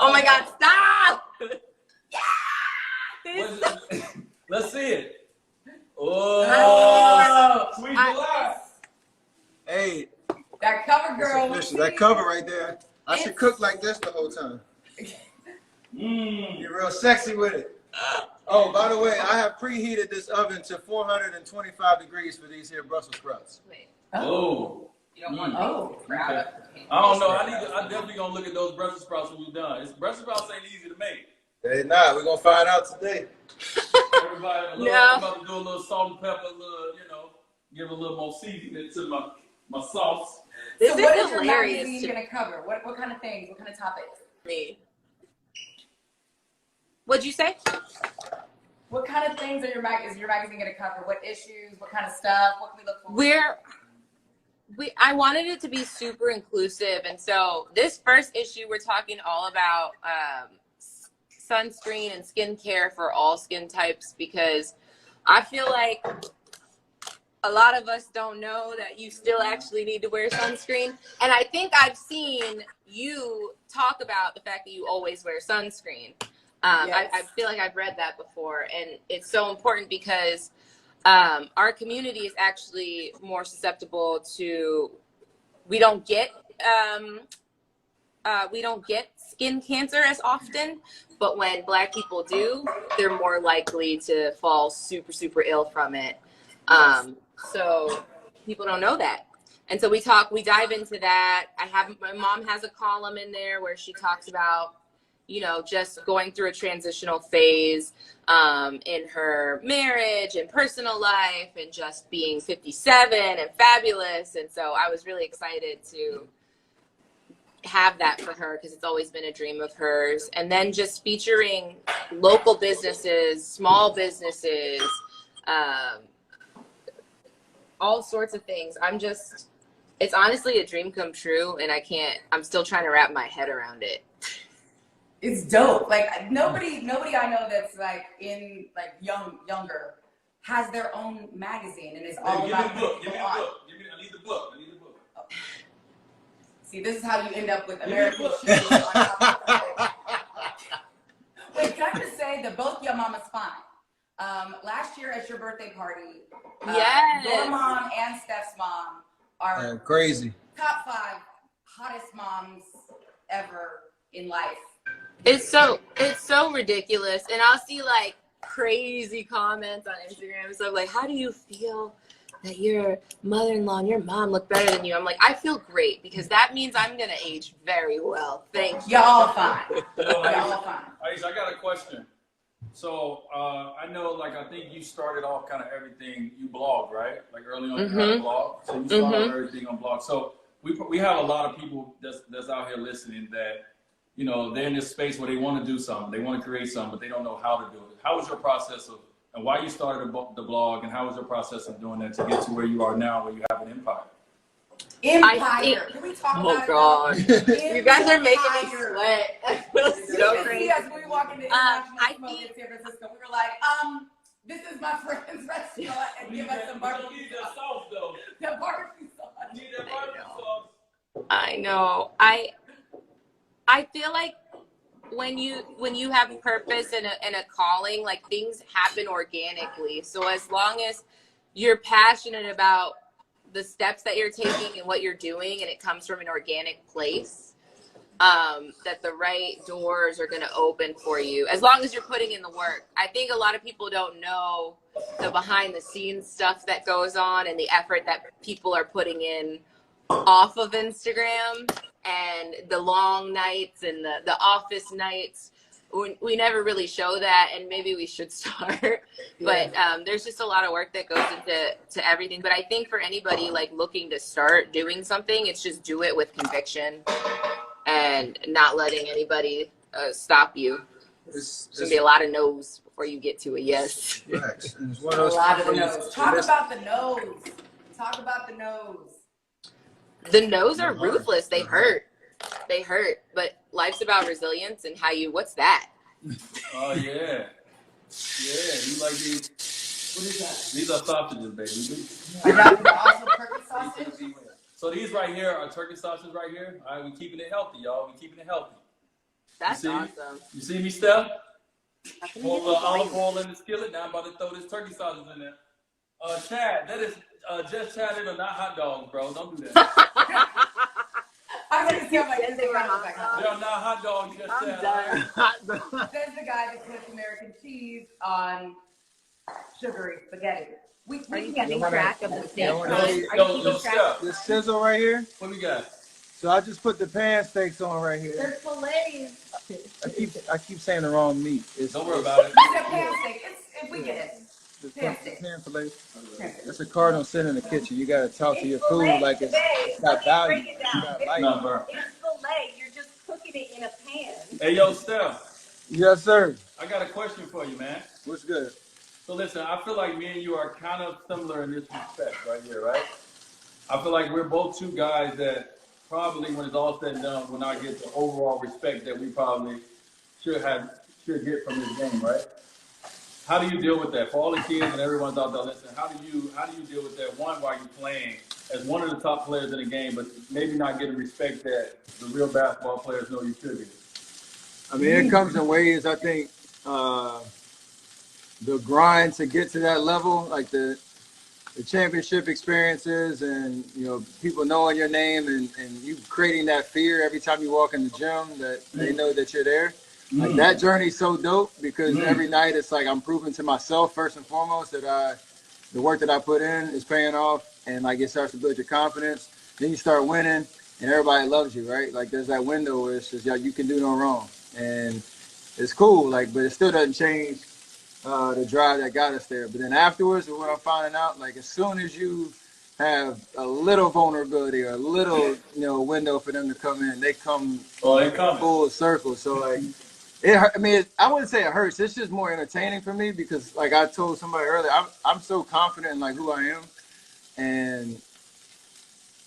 Oh my God, stop! Yeah! Let's see it. Oh, sweet glass. Hey. That cover, girl. That cover right there. I should cook like this the whole time. You're real sexy with it. Oh, by the way, I have preheated this oven to 425 degrees for these here Brussels sprouts. Wait. Oh. You don't want crap. Okay. I don't know. I definitely gonna look at those Brussels sprouts when you're done. Brussels sprouts ain't easy to make. They're not. We're gonna find out today. Everybody, I'm about to do a little salt and pepper, give a little more seasoning to my sauce. This so is what is your magazine gonna cover? What kind of things? What kind of topics? Me. What'd you say? What kind of things is your magazine gonna cover? What issues? What kind of stuff? What can we look for? I wanted it to be super inclusive, and so this first issue we're talking all about sunscreen and skincare for all skin types, because I feel like a lot of us don't know that you still actually need to wear sunscreen. And I think I've seen you talk about the fact that you always wear sunscreen. Yes. I feel like I've read that before, and it's so important because our community is actually more susceptible to, we don't get skin cancer as often, but when Black people do, they're more likely to fall super, super ill from it. So people don't know that. And so we dive into that. My mom has a column in there where she talks about, just going through a transitional phase in her marriage and personal life, and just being 57 and fabulous. And so I was really excited to have that for her, because it's always been a dream of hers. And then just featuring local businesses, small businesses, all sorts of things. It's honestly a dream come true, and I'm still trying to wrap my head around it. It's dope. Like nobody I know that's younger has their own magazine and is all about. Give me the book. I need the book. Oh. See, this is how you end up with American shoes on top of Wait, can I just say that both your mamas fine? Last year at your birthday party, yes, your mom and Steph's mom are crazy. Top 5 hottest moms ever in life. It's so ridiculous. And I'll see like crazy comments on Instagram. So like, how do you feel that your mother-in-law and your mom look better than you? I'm like, I feel great, because that means I'm going to age very well. Thank you. Y'all fine. Y'all fine. Ayesha, I got a question. So I know, I think you started off kind of everything, you blog, right? Like early on, you had a blog. So you started off everything on blog. So we have a lot of people that's out here listening that, they're in this space where they want to do something, they want to create something, but they don't know how to do it. How was your process and why you started the blog, and how was your process of doing that to get to where you are now, where you have an empire? Empire. Can we talk about God. You guys are making me sweat. I feel so crazy. Yes, when we walk into International Smoke in San Francisco, we were like, this is my friend's restaurant, and give us some barbecue. You need that sauce, though. The barbecue sauce. You need that barbecue sauce. I know. I feel like when you have a purpose and a calling, like, things happen organically. So as long as you're passionate about the steps that you're taking and what you're doing, and it comes from an organic place, that the right doors are going to open for you, as long as you're putting in the work. I think a lot of people don't know the behind the scenes stuff that goes on, and the effort that people are putting in off of Instagram, and the long nights and the office nights. We never really show that, and maybe we should start. But there's just a lot of work that goes into everything. But I think for anybody looking to start doing something, it's just do it with conviction and not letting anybody stop you. There's gonna be a lot of no's before you get to a yes. A lot of the no's. Talk about the no's. Talk about the no's. The no's are ruthless. They hurt. They hurt. But life's about resilience and what's that? Oh, yeah. Yeah, you like these? What is that? These are sausages, baby. Also turkey sausage? So these right here are turkey sausages right here. All right, we keeping it healthy, y'all. We keeping it healthy. That's You see? awesome. You see me, Steph? That's Pour a amazing. little olive oil in the skillet. Now I'm about to throw this turkey sausage in there. Chad, that is just chatted or not hot dogs, bro. Don't do that. I'm gonna see how my Yes, they were hot dogs. They are not hot dogs, just I'm Chad. done. Says the guy that puts American cheese on sugary spaghetti. Are you We keeping wanna- track of the you steak? wanna Are see- you Yo, keeping track? Steph, This sizzle right here. what we got? So I just put the pan steaks on right here. There's fillets. I keep saying the wrong meat. It's, Don't worry about it. He said pan steak. If we get it. The Pan steak. pan fillet. Pan steak. That's a cardinal sin in the kitchen. You gotta talk to your food like it's got value. Break it It's down. got life. No, bro. It's filet. You're just cooking it in a pan. Hey, yo, Steph, Yes, sir. I got a question for you, man. What's good? So listen, I feel like me and you are kind of similar in this respect right here, right? I feel like we're both two guys that probably, when it's all said and done, will not get the overall respect that we probably should get from this game, right? How do you deal with that? For all the kids and everyone's out there listening, how do you deal with that? One, while you're playing as one of the top players in the game, but maybe not getting respect that the real basketball players know you should get. I mean, it comes in waves. I think the grind to get to that level, like the championship experiences, and people knowing your name and you creating that fear every time you walk in the gym that they know that you're there. Like that journey's so dope because every night it's like I'm proving to myself first and foremost that the work that I put in is paying off, and like it starts to build your confidence. Then you start winning, and everybody loves you, right? Like there's that window where it's just you can do no wrong, and it's cool. Like, but it still doesn't change the drive that got us there. But then afterwards, what I'm finding out, like as soon as you have a little vulnerability or a little window for them to come in, they come full circle. So like. I wouldn't say it hurts. It's just more entertaining for me because, like I told somebody earlier, I'm so confident in like who I am, and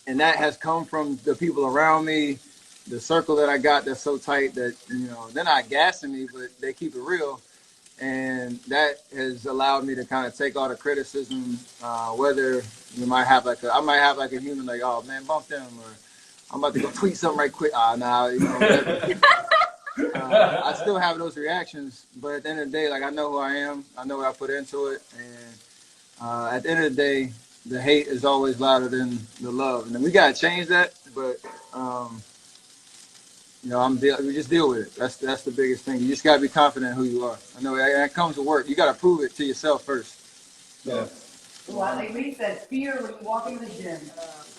that has come from the people around me, the circle that I got that's so tight that they're not gassing me, but they keep it real, and that has allowed me to kind of take all the criticism, whether I might have like a human like, oh man, bump them, or I'm about to go tweet something right quick. Whatever. I still have those reactions, but at the end of the day, like I know who I am, I know what I put into it, and at the end of the day, the hate is always louder than the love, and then we gotta change that. But we just deal with it. That's the biggest thing. You just gotta be confident in who you are. I know that comes with work. You gotta prove it to yourself first. So. Well, like we said, fear when you walk into the gym.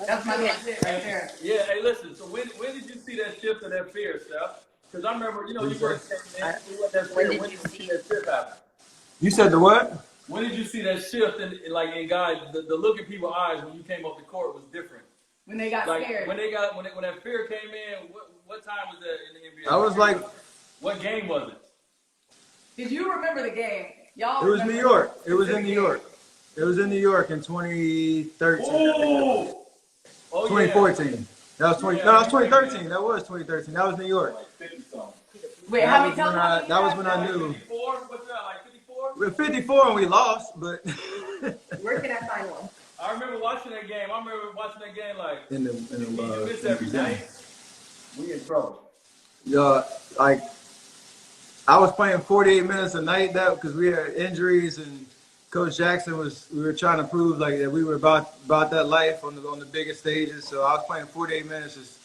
That's my shit right there. Yeah. Hey, listen. So when did you see that shift of that fear, Steph? Because I remember, you first came in. When did you see that shift happen? You said the what? When did you see that shift in guys? The look in people's eyes when you came off the court was different. When they got scared. When that fear came in. What time was that in the NBA? I was like, what game was it? Did you remember the game? Y'all. It was New York. It was in New York. It was in New York in 2013. Oh, 2014. That was 20. No, that was 2013. That was 2013. That was New York. Wait, how many times? That was when I knew. 54? What's that, like 54? We're 54 and we lost, but. Where can I find one? I remember watching that game. Like In the you miss every night. We in trouble. Like I was playing 48 minutes a night because we had injuries, and Coach Jackson we were trying to prove like that we were about that life on the biggest stages. So I was playing 48 minutes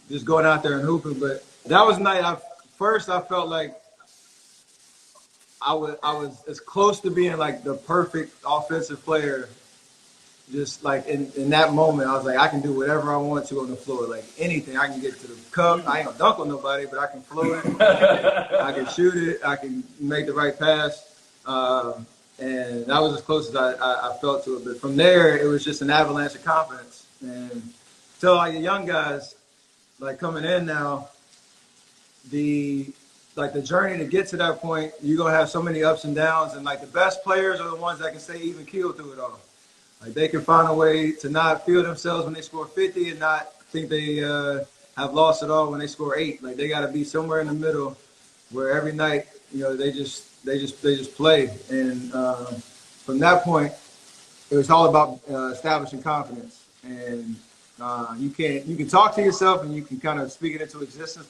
just going out there and hooping. But that was the night I felt like I was as close to being like the perfect offensive player. Just like in that moment, I was like, I can do whatever I want to on the floor, like anything. I can get to the cup. I ain't gonna dunk on nobody, but I can float it. I can shoot it. I can make the right pass. And that was as close as I felt to it. But from there, it was just an avalanche of confidence. And so like the young guys, like coming in now, the journey to get to that point, you're gonna have so many ups and downs. And like the best players are the ones that can stay even keel through it all. Like they can find a way to not feel themselves when they score 50 and not think they have lost it all when they score 8. Like they got to be somewhere in the middle where every night, they just play. And from that point, it was all about establishing confidence. And you can talk to yourself and you can kind of speak it into existence.